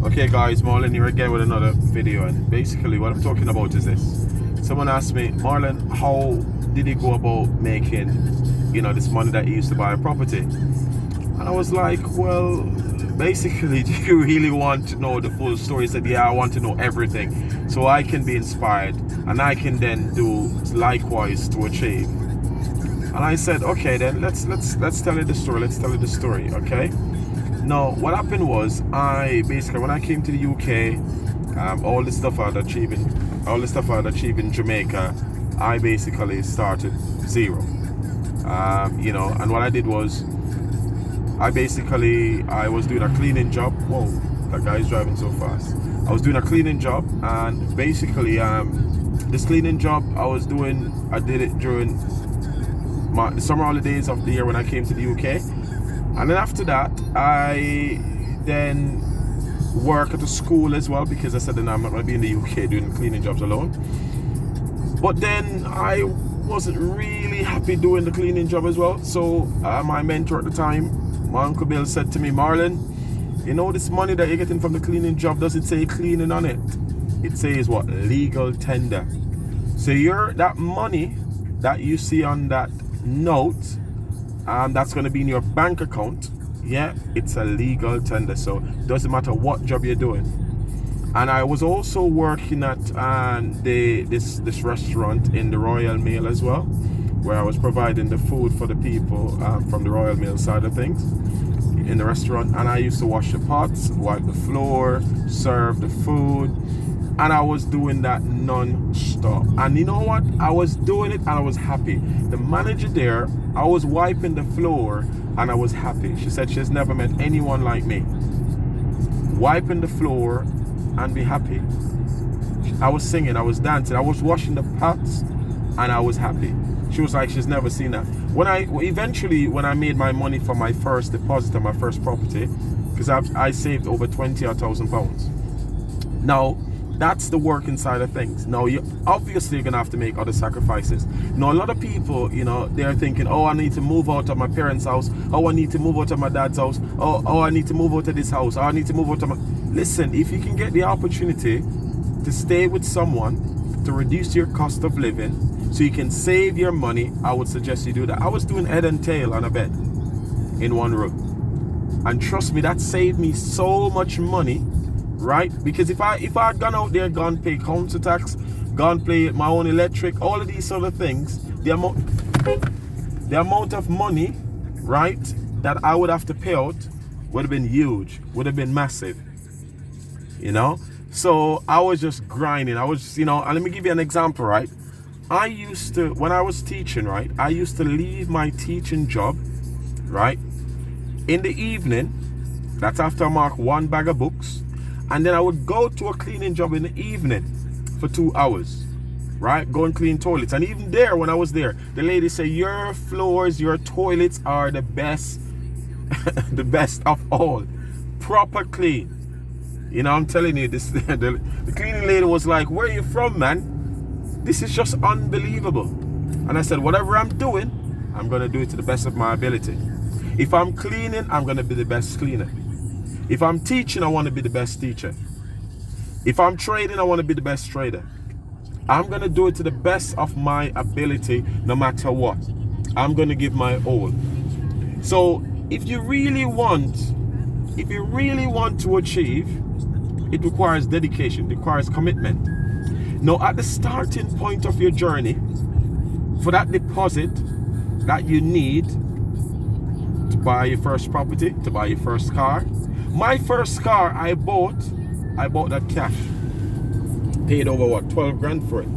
Okay guys, Marlon here again with another video, and basically what I'm talking about is this. Someone asked me, Marlon, how did he go about making, this money that he used to buy a property? And I was like, well, basically, do you really want to know the full story? He said, yeah, I want to know everything so I can be inspired and I can then do likewise to achieve. And I said, okay, then let's tell you the story. Let's tell you the story, okay? Now, what happened was, I basically, when I came to the UK, all the stuff I'd achieved in Jamaica, I basically started zero. And what I did was, I was doing a cleaning job. Whoa, that guy's driving so fast. I was doing a cleaning job, and basically, this cleaning job I did it during the summer holidays of the year when I came to the UK. And then after that, I then work at a school as well, because I said that I'm not going to be in the UK doing cleaning jobs alone. But then I wasn't really happy doing the cleaning job as well. So my mentor at the time, my Uncle Bill, said to me, Marlon, this money that you're getting from the cleaning job doesn't say cleaning on it. It says what? Legal tender. So that money that you see on that note, that's going to be in your bank account. Yeah, it's a legal tender, so it doesn't matter what job you're doing. And I was also working at this restaurant in the Royal Mail as well, where I was providing the food for the people from the Royal Mail side of things in the restaurant. And I used to wash the pots, wipe the floor, serve the food, and I was doing that non-stop. And you know what? I was doing it and I was happy. The manager there, I was wiping the floor and I was happy. She said she's never met anyone like me. Wiping the floor and be happy. I was singing, I was dancing, I was washing the pots and I was happy. She was like, she's never seen that. When I made my money for my first deposit on my first property, because I saved over £20,000. Now, that's the working side of things. Now, you're obviously going to have to make other sacrifices. Now, a lot of people, they're thinking, oh, I need to move out of my parents' house. Oh, I need to move out of my dad's house. Oh, I need to move out of this house. Oh, I need to move out of my... Listen, if you can get the opportunity to stay with someone to reduce your cost of living so you can save your money, I would suggest you do that. I was doing head and tail on a bed in one room. And trust me, that saved me so much money. Right? Because if I had gone out there, gone pay council tax, gone pay my own electric, all of these sort of things, the amount of money, right, that I would have to pay out would have been huge, would have been massive. So I was just grinding. I was, and let me give you an example, right? I used to, when I was teaching, right, I used to leave my teaching job, right, in the evening. That's after I mark one bag of books. And then I would go to a cleaning job in the evening for 2 hours, right? Go and clean toilets. And even there, when I was there, the lady said, your floors, your toilets are the best, the best of all. Proper clean. I'm telling you, this the cleaning lady was like, where are you from, man? This is just unbelievable. And I said, whatever I'm doing, I'm going to do it to the best of my ability. If I'm cleaning, I'm going to be the best cleaner. If I'm teaching, I want to be the best teacher. If I'm trading, I want to be the best trader. I'm going to do it to the best of my ability, no matter what. I'm going to give my all. So if you really want to achieve, it requires dedication, it requires commitment. Now, at the starting point of your journey, for that deposit that you need to buy your first property, to buy your first car. My first car I bought that cash. Paid over 12 grand for it.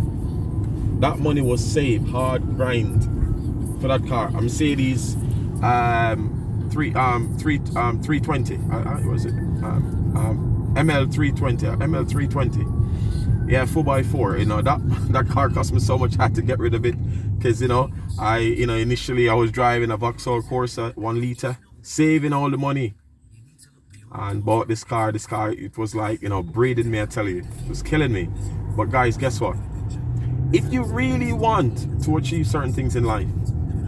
That money was saved, hard grind for that car. A Mercedes 320. Was it? ML320. Yeah, 4x4. That car cost me so much. I had to get rid of it because initially I was driving a Vauxhall Corsa 1 liter, saving all the money, and bought this car. It was like, breathing me, I tell you. It was killing me. But guys, guess what? If you really want to achieve certain things in life,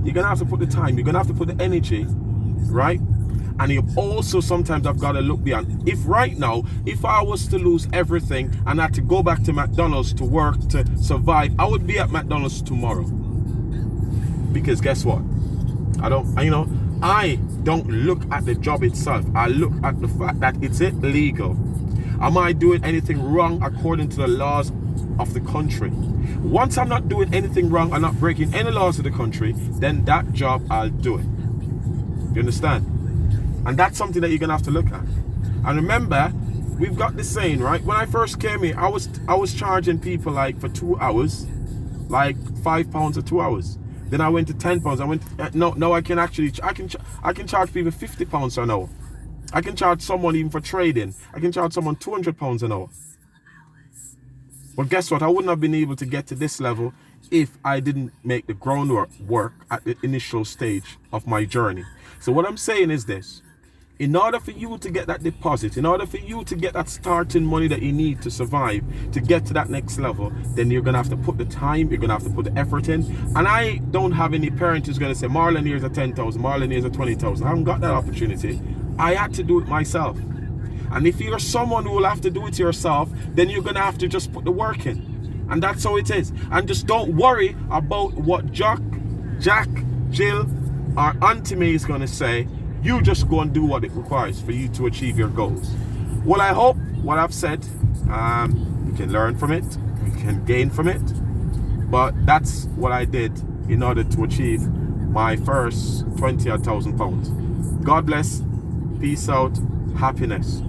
you're gonna have to put the time, you're gonna have to put the energy, right? And you also sometimes have got to look beyond. If right now, if I was to lose everything and I had to go back to McDonald's to work to survive, I would be at McDonald's tomorrow. Because guess what? I don't look at the job itself. I look at the fact that it's illegal. Am I doing anything wrong according to the laws of the country? Once I'm not doing anything wrong, I'm not breaking any laws of the country, then that job, I'll do it. You understand? And that's something that you're gonna have to look at. And remember, we've got this saying, right? When I first came here, I was charging people like for 2 hours, like £5 or 2 hours. Then I went to £10. I went no. I can charge people £50 an hour. I can charge someone even for trading. I can charge someone £200 an hour. But guess what? I wouldn't have been able to get to this level if I didn't make the groundwork at the initial stage of my journey. So what I'm saying is this. In order for you to get that deposit, in order for you to get that starting money that you need to survive, to get to that next level, then you're going to have to put the time, you're going to have to put the effort in. And I don't have any parent who's going to say, Marlon, here's a 10,000, Marlon, here's a 20,000. I haven't got that opportunity. I had to do it myself. And if you're someone who will have to do it yourself, then you're going to have to just put the work in. And that's how it is. And just don't worry about what Jack, Jill, or Auntie May is going to say. You just go and do what it requires for you to achieve your goals. Well, I hope what I've said, you can learn from it, you can gain from it. But that's what I did in order to achieve my first £20,000. God bless, peace out, happiness.